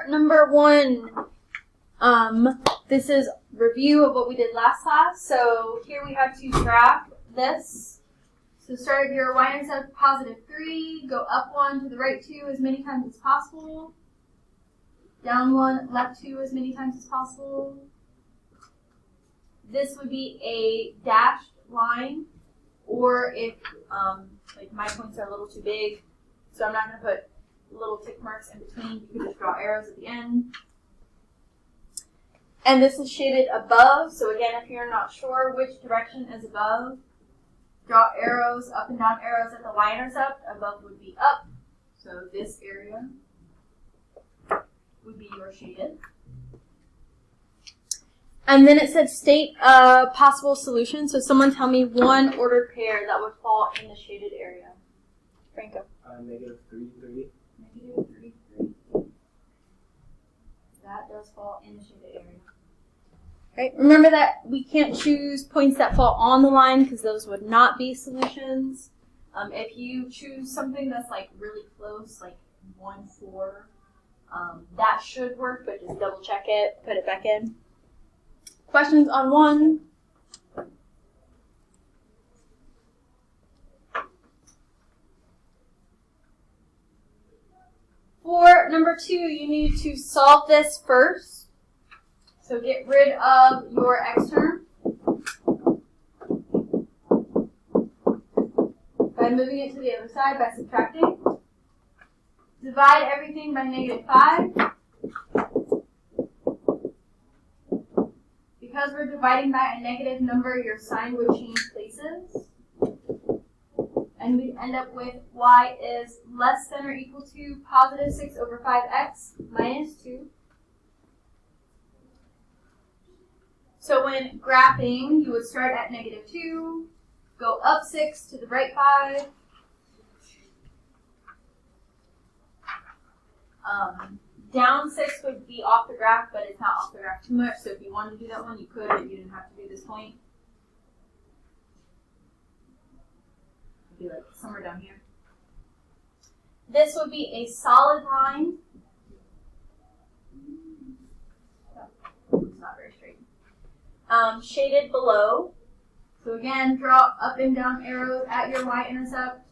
number 1, this is review of what we did last class. So here we have to graph this. So start your y-intercept positive 3, go up 1 to the right 2 as many times as possible, down 1, left 2 as many times as possible. This would be a dashed line, or if like my points are a little too big, so I'm not going to put little tick marks in between. You can just draw arrows at the end. And this is shaded above, so again, if you're not sure which direction is above, draw arrows, up and down arrows at the y-intercept. Above would be up, so this area would be your shaded. And then it said state a possible solution. So someone tell me one ordered pair that would fall in the shaded area. Franco. Negative 3, 3. Negative 3, 3. That does fall in the shaded area. Right. Remember that we can't choose points that fall on the line because those would not be solutions. If you choose something that's like really close, like 1, 4, that should work, but just double check it, put it back in. Questions on 1? For number 2, you need to solve this first. So get rid of your x term by moving it to the other side by subtracting. Divide everything by negative 5. Because we're dividing by a negative number, your sign would change places. And we'd end up with y is less than or equal to positive 6 over 5x minus 2. So when graphing, you would start at negative 2, go up 6 to the right 5. Down 6 would be off the graph, but it's not off the graph too much. So if you wanted to do that one, you could, but you didn't have to do this point. It'd be like somewhere down here. This would be a solid line. It's not very straight. Shaded below. So again, draw up and down arrows at your y-intercept.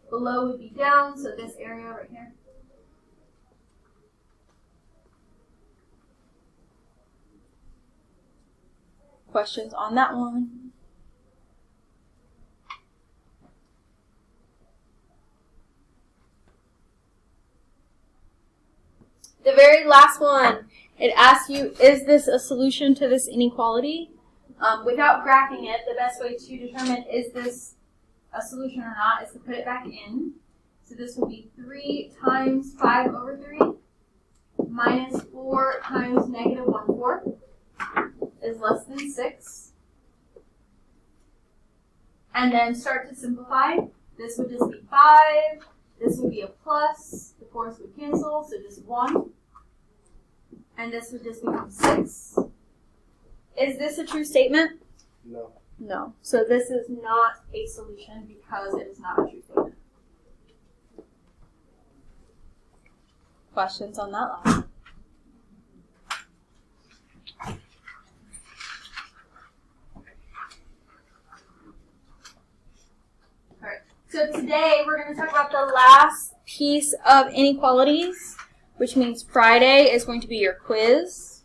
Below would be down, so this area right here. Questions on that one? The very last one, it asks you, is this a solution to this inequality? Without graphing it, the best way to determine is this a solution or not is to put it back in. So this would be 3 times 5 over 3 minus 4 times negative 1/4 is less than 6. And then start to simplify. This would just be 5. This would be a plus. The 4's would cancel, so just 1. And this would just become 6. Is this a true statement? No. No. So this is not a solution because it is not a true statement. Questions on that last one? Alright. So today we're going to talk about the last piece of inequalities, which means Friday is going to be your quiz.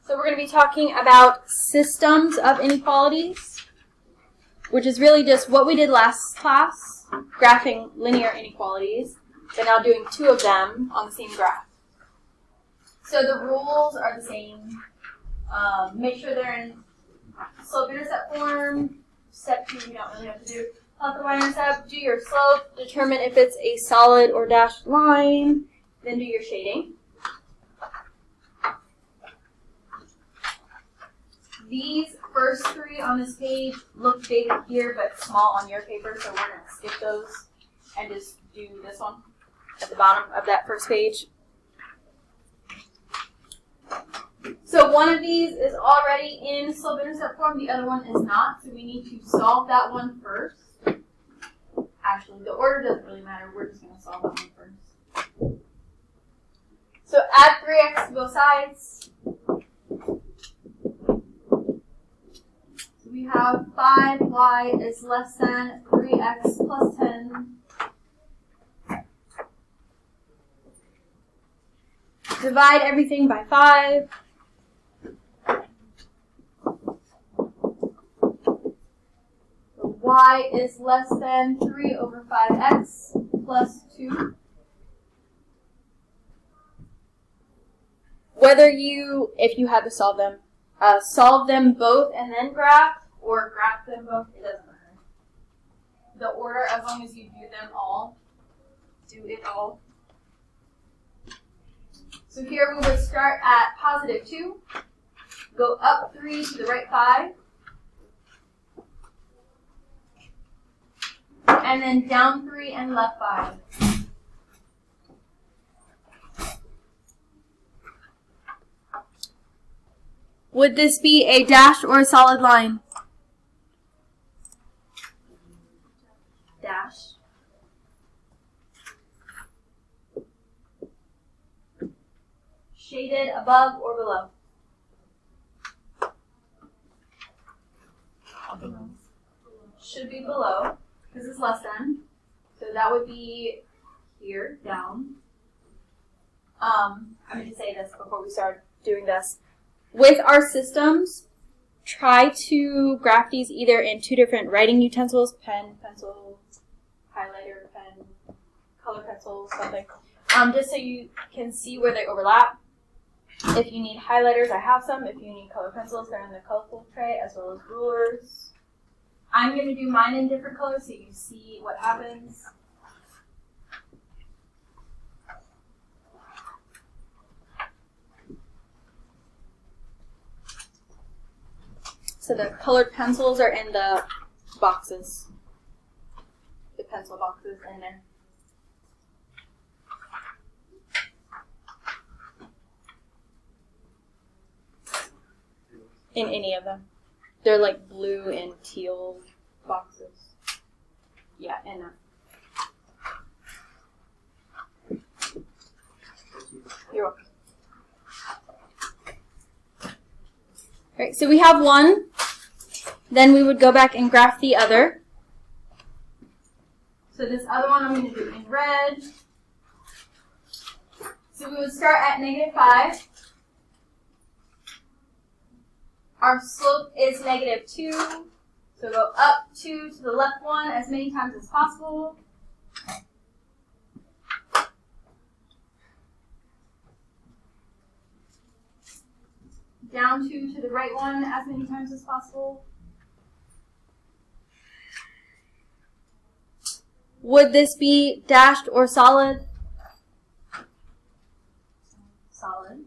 So we're going to be talking about systems of inequalities, which is really just what we did last class, graphing linear inequalities, but now doing 2 of them on the same graph. So the rules are the same. Make sure they're in slope-intercept form. Step 2, you don't really have to do. Plot the y-intercept, do your slope, determine if it's a solid or dashed line, then do your shading. These first 3 on this page look big here but small on your paper, so we're going to skip those and just do this one at the bottom of that first page. So one of these is already in slope-intercept form, the other one is not, so we need to solve that one first. Actually, the order doesn't really matter. We're just going to solve that one first. So add 3x to both sides. So we have 5y is less than 3x plus 10. Divide everything by 5. So y is less than 3 over 5x plus 2. Whether if you had to solve them both and then graph, or graph them both, it doesn't matter. The order, as long as you do them all, do it all. So here we would start at positive 2, go up 3 to the right 5, and then down 3 and left 5. Would this be a dashed or a solid line? Dash. Shaded above or below? Should be below, because it's less than. So that would be here, down. I'm going to say this before we start doing this. With our systems, try to graph these either in 2 different writing utensils, pen, pencil, highlighter, pen, color pencil, something, just so you can see where they overlap. If you need highlighters, I have some. If you need color pencils, they're in the colorful tray, as well as rulers. I'm going to do mine in different colors so you can see what happens. So the colored pencils are in the boxes, the pencil boxes in there. In any of them. They're like blue and teal boxes. Yeah, in that. You're welcome. Alright, so we have one. Then we would go back and graph the other. So this other one I'm going to do in red. So we would start at -5. Our slope is -2. So go up 2 to the left 1 as many times as possible. Down 2 to the right 1 as many times as possible. Would this be dashed or solid? Solid.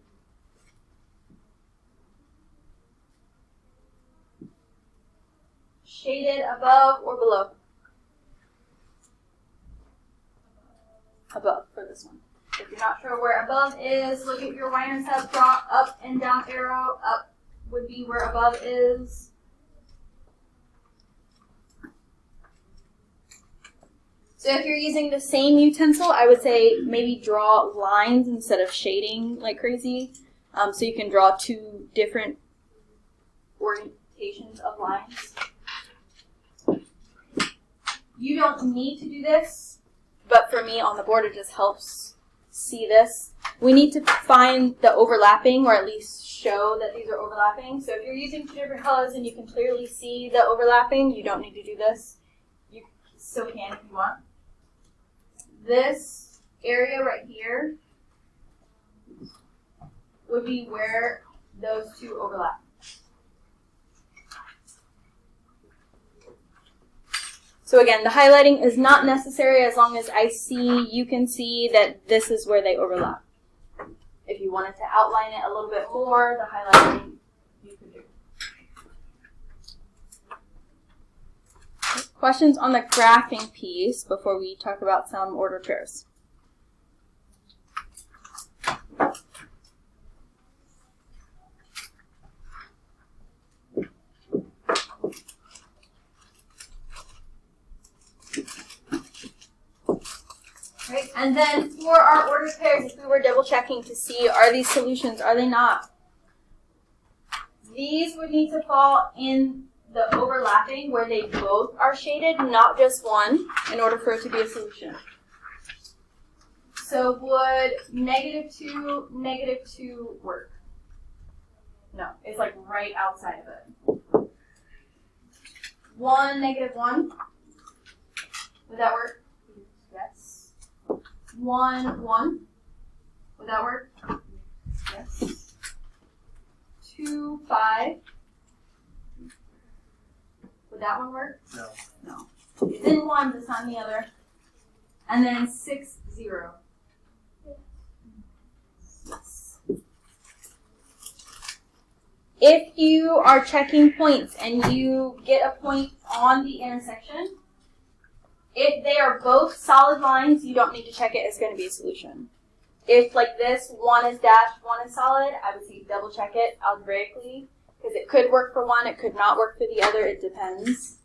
Shaded above or below? Above for this one. If you're not sure where above is, look at your Y intercept, draw up and down arrow. Up would be where above is. So if you're using the same utensil, I would say maybe draw lines instead of shading like crazy. So you can draw 2 different orientations of lines. You don't need to do this, but for me on the board it just helps see this. We need to find the overlapping, or at least show that these are overlapping. So if you're using 2 different colors and you can clearly see the overlapping, you don't need to do this. You still can if you want. This area right here would be where those 2 overlap. So again, the highlighting is not necessary as long as you can see that this is where they overlap. If you wanted to outline it a little bit more, the highlighting you could do. Questions on the graphing piece before we talk about some ordered pairs? And then for our ordered pairs, if we were double checking to see, are these solutions, are they not? These would need to fall in the overlapping where they both are shaded, not just one, in order for it to be a solution. So would -2, -2 work? No, it's like right outside of it. 1, -1. Would that work? Yes. 1, 1. Would that work? Yes. 2, 5. Would that one work? No. No. It's in one, but it's not in the other. And then 6, 0. Yes. If you are checking points and you get a point on the intersection, if they are both solid lines, you don't need to check it. It's going to be a solution. If, like this, one is dashed, one is solid, I would say double check it algebraically, because it could work for one, it could not work for the other, it depends.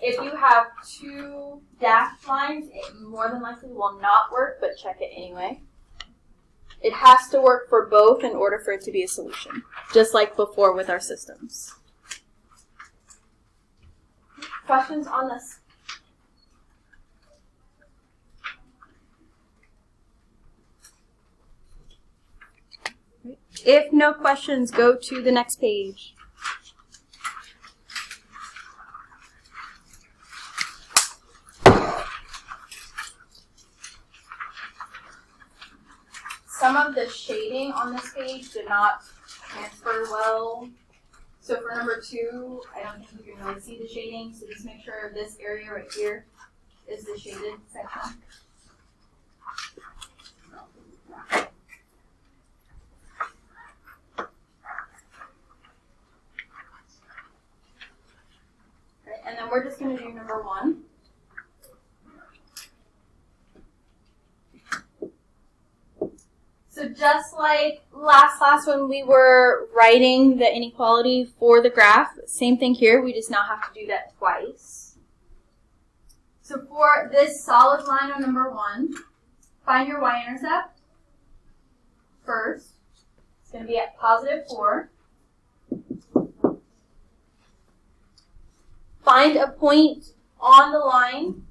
If you have 2 dashed lines, it more than likely will not work, but check it anyway. It has to work for both in order for it to be a solution, just like before with our systems. Questions on this? If no questions, go to the next page. Some of the shading on this page did not transfer well. So for number 2, I don't think you can really see the shading, so just make sure this area right here is the shaded section. Okay, and then we're just going to do number 1. So just like last class when we were writing the inequality for the graph, same thing here, we just now have to do that twice. So for this solid line on number 1, find your y-intercept first. It's going to be at +4. Find a point on the line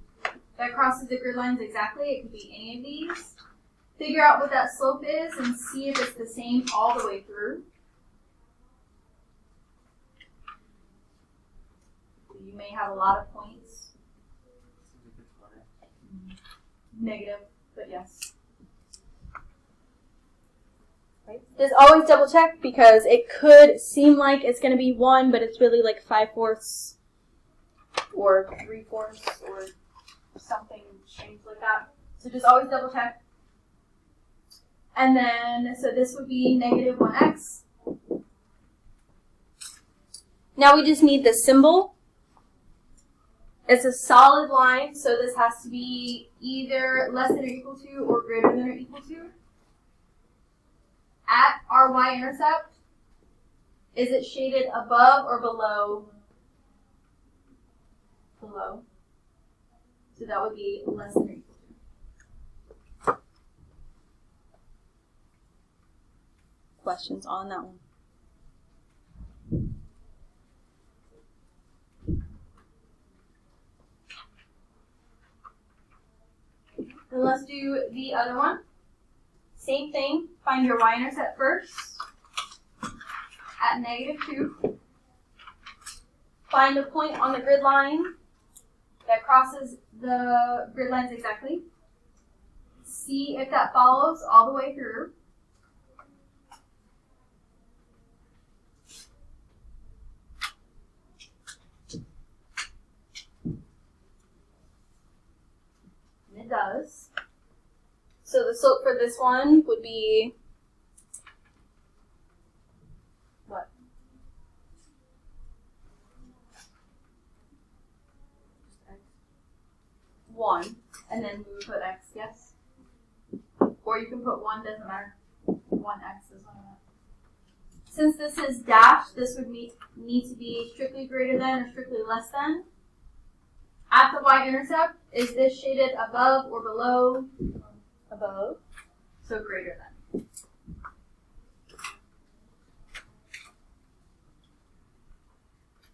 that crosses the grid lines exactly. It could be any of these. Figure out what that slope is and see if it's the same all the way through. You may have a lot of points. Negative, but yes. Right. Just always double check because it could seem like it's going to be 1, but it's really like 5/4 or 3/4 or something strange like that. So just always double check. And then, so this would be -1x. Now we just need the symbol. It's a solid line, so this has to be either less than or equal to or greater than or equal to. At our y-intercept, is it shaded above or below? Below. So that would be less than or equal to. Questions on that one? Then let's do the other one. Same thing. Find your y-intercept first at -2. Find a point on the grid line that crosses the grid lines exactly. See if that follows all the way through. It does. So the slope for this one would be what? X. 1, and then we would put x, yes? Or you can put 1, doesn't matter. 1x is 1 of that. Since this is dashed, this would need to be strictly greater than or strictly less than. At the y-intercept, is this shaded above or below? Above. So greater than.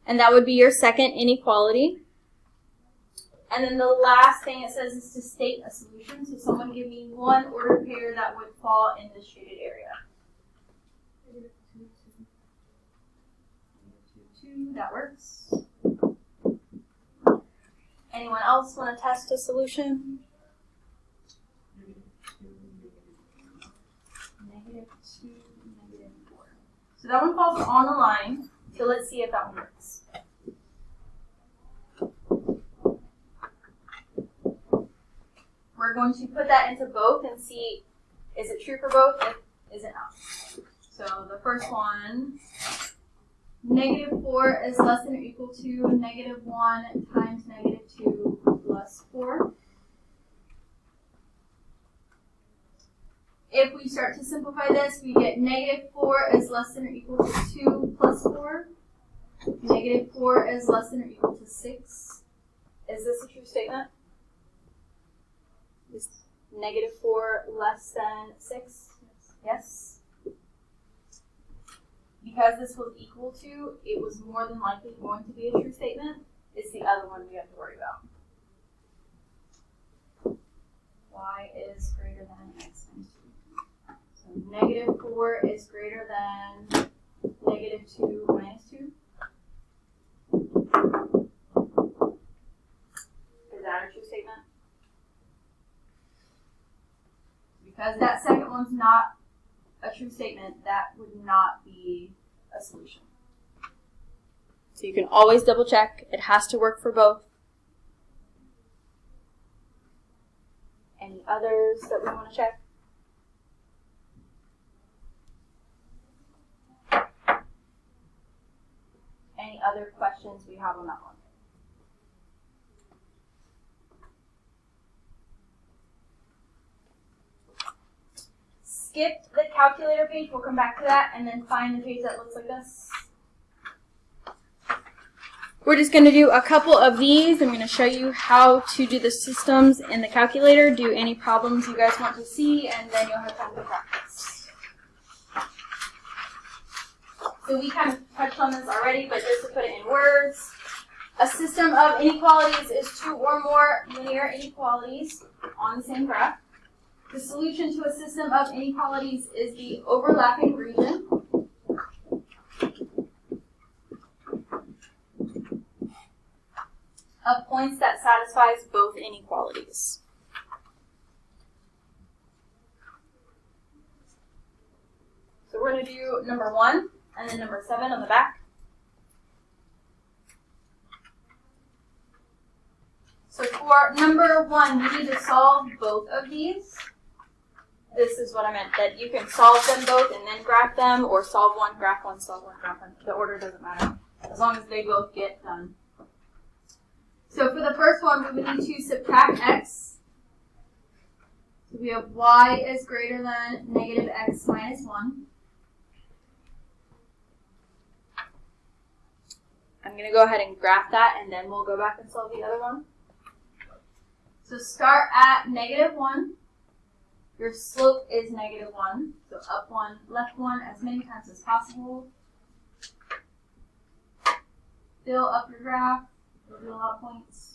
And that would be your second inequality. And then the last thing it says is to state a solution. So someone give me one ordered pair that would fall in this shaded area. That works. Anyone else want to test a solution? -2, -4. So that one falls on the line. So let's see if that one works. We're going to put that into both and see, is it true for both? Is it not? So the first one, -4 is less than or equal to -1 times -2 plus 4. If we start to simplify this, we get -4 is less than or equal to 2 plus 4. -4 is less than or equal to 6. Is this a true statement? Is -4 less than 6? Yes. Because this was equal to, it was more than likely going to be a true statement. It's the other one we have to worry about. Y is greater than x times 2. So -4 is greater than -2 minus 2. Is that a true statement? Because that second one's not a true statement, that would not be a solution. So you can always double check. It has to work for both. Any others that we want to check? Any other questions we have on that one? Skip the calculator page, we'll come back to that, and then find the page that looks like this. We're just going to do a couple of these. I'm going to show you how to do the systems in the calculator, do any problems you guys want to see, and then you'll have time to practice. So we kind of touched on this already, but just to put it in words, a system of inequalities is two or more linear inequalities on the same graph. The solution to a system of inequalities is the overlapping region of points that satisfies both inequalities. So we're going to do number 1 and then number 7 on the back. So for number 1, we need to solve both of these. This is what I meant, that you can solve them both and then graph them, or solve one, graph one, solve one, graph one. The order doesn't matter, as long as they both get done. So for the first one, we would need to subtract x. So we have y is greater than -x minus 1. I'm going to go ahead and graph that, and then we'll go back and solve the other one. So start at -1. Your slope is -1, so up 1, left 1 as many times as possible. Fill up your graph. You'll do a lot of points.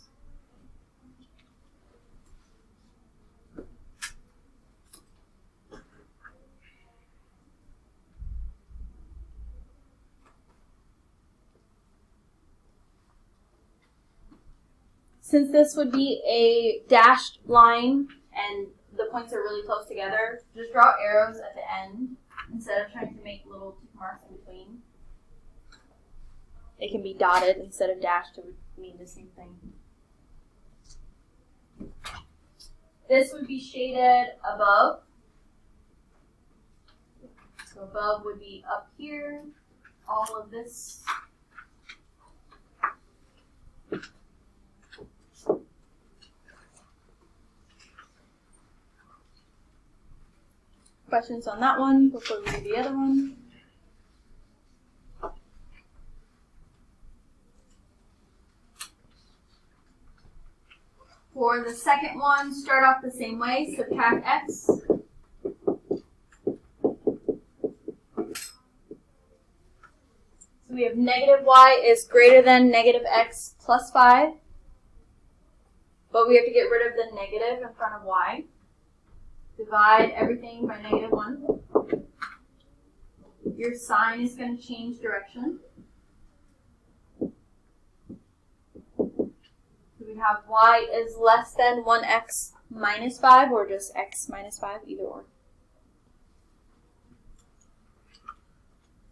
Since this would be a dashed line and the points are really close together, just draw arrows at the end instead of trying to make little tick marks in between. It can be dotted instead of dashed to mean the same thing. This would be shaded above. So above would be up here, all of this. Questions on that one before we do the other one? For the second one, start off the same way, subtract x. So we have negative y is greater than negative x plus 5. But we have to get rid of the negative in front of y. Divide everything by negative 1. Your sign is going to change direction. So we have y is less than 1x minus 5, or just x minus 5, either or.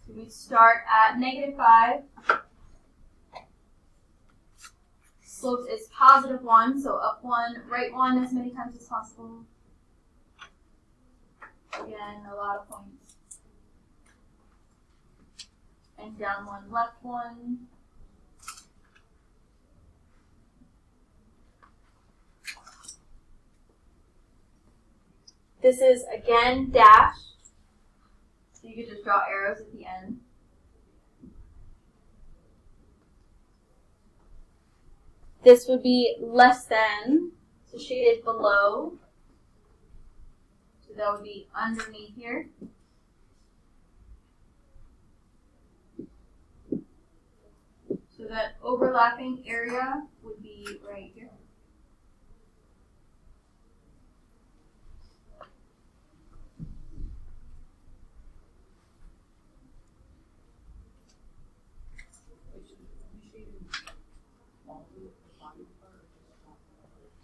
So we start at negative 5. Slope is positive 1, so up 1, right 1 as many times as possible. Again, a lot of points. And down 1, left 1. This is, again, dashed. So you could just draw arrows at the end. This would be less than, so shaded below. So that would be underneath here. So that overlapping area would be right here.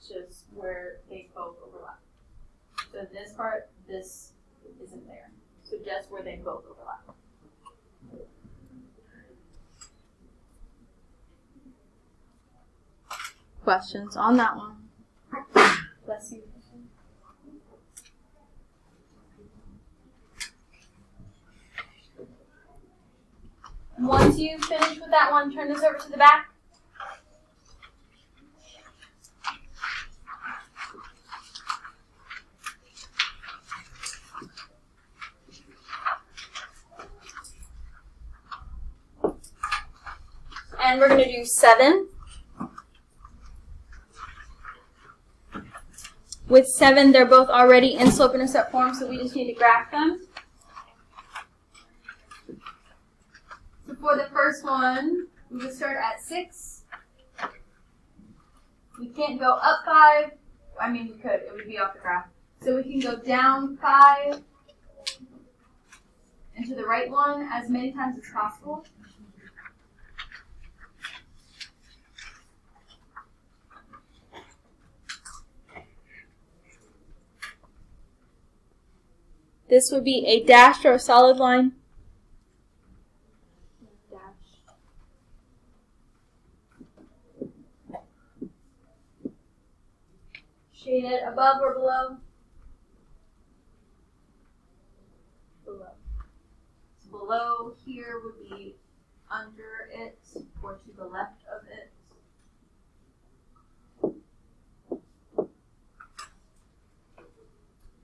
Just where they both overlap. So this part, this isn't there. So just where they both overlap. Questions on that one? Bless you. Once you finish with that one, turn this over to the back. And we're going to do 7. With 7, they're both already in slope-intercept form, so we just need to graph them. So for the first one, we would start at 6. We can't go up 5. I mean, we could. It would be off the graph. So we can go down 5 and to the right 1 as many times as possible. This would be a dashed or a solid line. Shaded above or below? Below. So below here would be under it or to the left of it.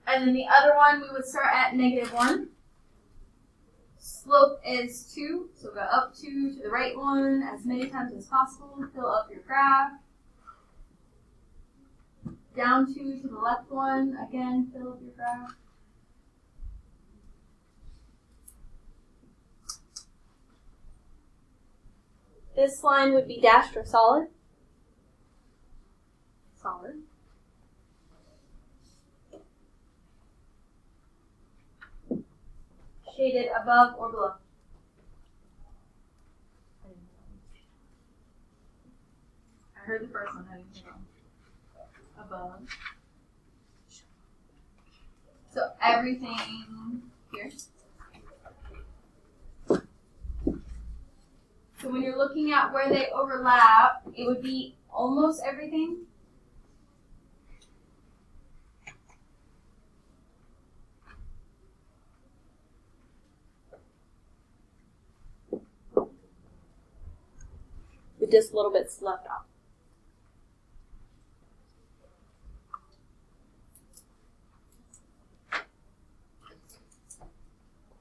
And then the other one, we would start at negative 1. Slope is 2, so go up 2 to the right 1 as many times as possible. Fill up your graph. Down 2 to the left 1, again, fill up your graph. This line would be dashed or solid. Solid. Shaded above or below? I heard the first one, I didn't hear wrong. Above. So everything here. So when you're looking at where they overlap, it would be almost everything. With just little bits left off.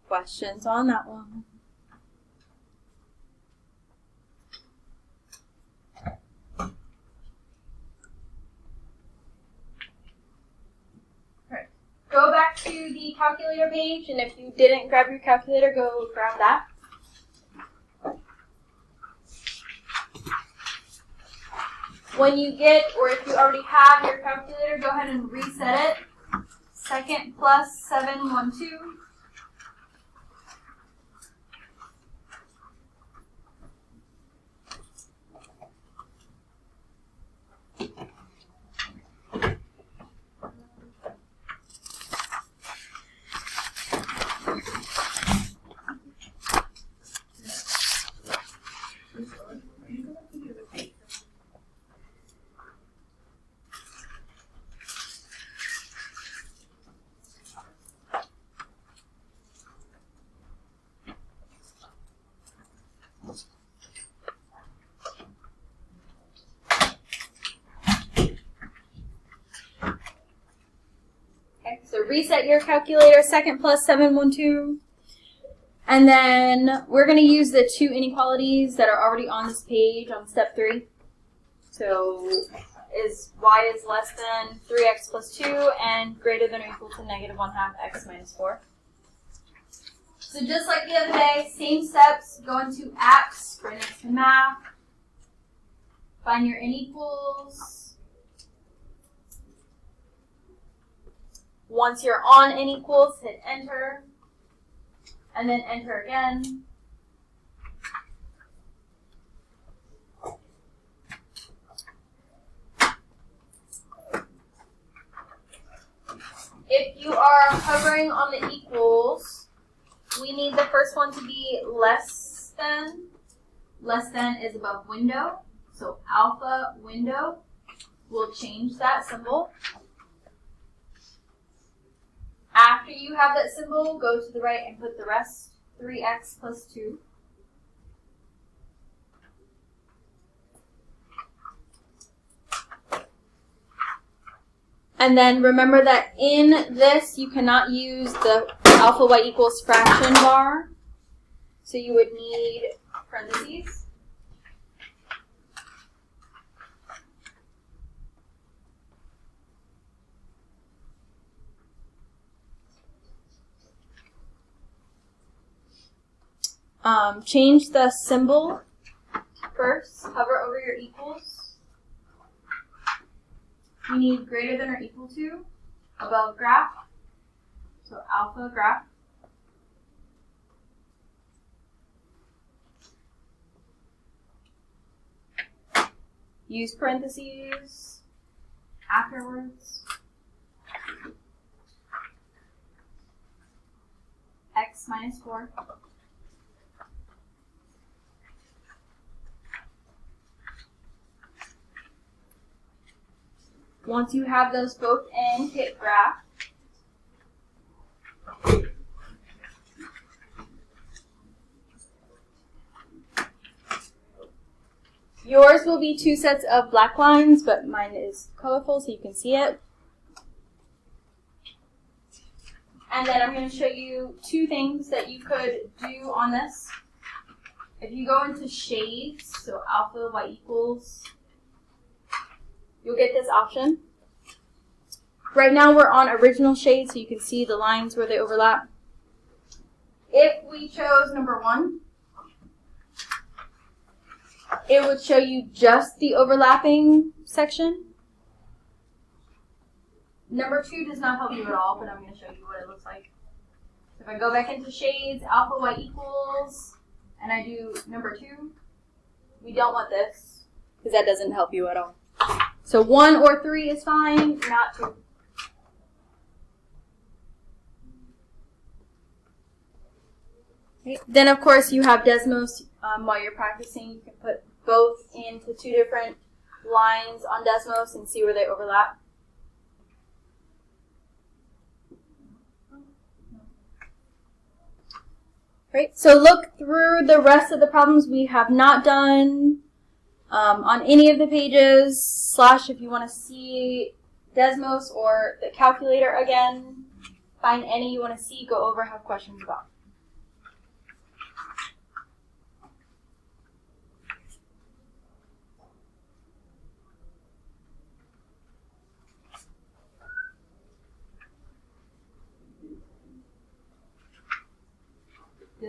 Questions on that one? to the calculator page, and if you didn't grab your calculator, go grab that. When you get, or if you already have your calculator, go ahead and reset it. Second plus 712. So reset your calculator, second plus 712. And then we're going to use the two inequalities that are already on this page on step 3. So is y is less than 3x plus 2 and greater than or equal to negative 1/2 x minus 4. So just like the other day, same steps, go into apps, right next to math, find your inequals. Once you're on inequals, hit enter, and then enter again. If you are hovering on the equals, we need the first one to be less than. Less than is above window, so alpha window. We'll change that symbol. After you have that symbol, go to the right and put the rest, 3x plus 2. And then remember that in this, you cannot use the alpha y equals fraction bar. So you would need parentheses. Change the symbol first. Hover over your equals. You need greater than or equal to above graph. So alpha graph. Use parentheses afterwards. X minus 4. Once you have those both in, hit graph. Yours will be 2 sets of black lines, but mine is colorful so you can see it. And then I'm going to show you 2 things that you could do on this. If you go into shades, so alpha y equals, you'll get this option. Right now we're on original shade, so you can see the lines where they overlap. If we chose number 1, it would show you just the overlapping section. Number 2 does not help you at all, but I'm going to show you what it looks like. So if I go back into shades, alpha y equals, and I do number 2, we don't want this, because that doesn't help you at all. So 1 or 3 is fine, not 2. Okay. Then, of course, you have Desmos. While you're practicing, you can put both into 2 different lines on Desmos and see where they overlap. Right. So look through the rest of the problems we have not done on any of the pages, / if you want to see Desmos or the calculator again, find any you want to see, go over, have questions about.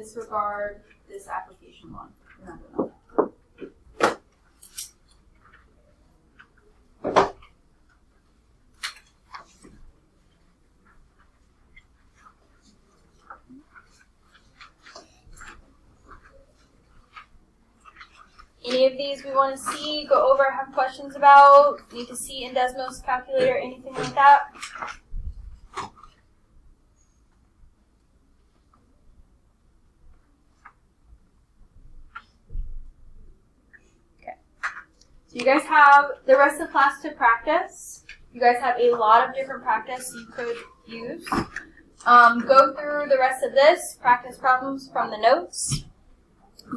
disregard this application one. We're not doing that. Any of these we want to see, go over, have questions about, need to see in Desmos calculator, anything like that? Okay. So you guys have the rest of the class to practice. You guys have a lot of different practice you could use. Go through the rest of this, practice problems from the notes.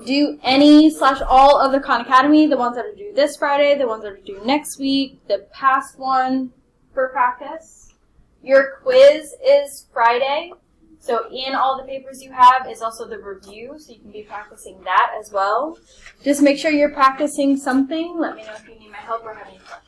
Do any/all of the Khan Academy, the ones that are due this Friday, the ones that are due next week, the past one for practice. Your quiz is Friday, so in all the papers you have is also the review, so you can be practicing that as well. Just make sure you're practicing something. Let me know if you need my help or have any questions.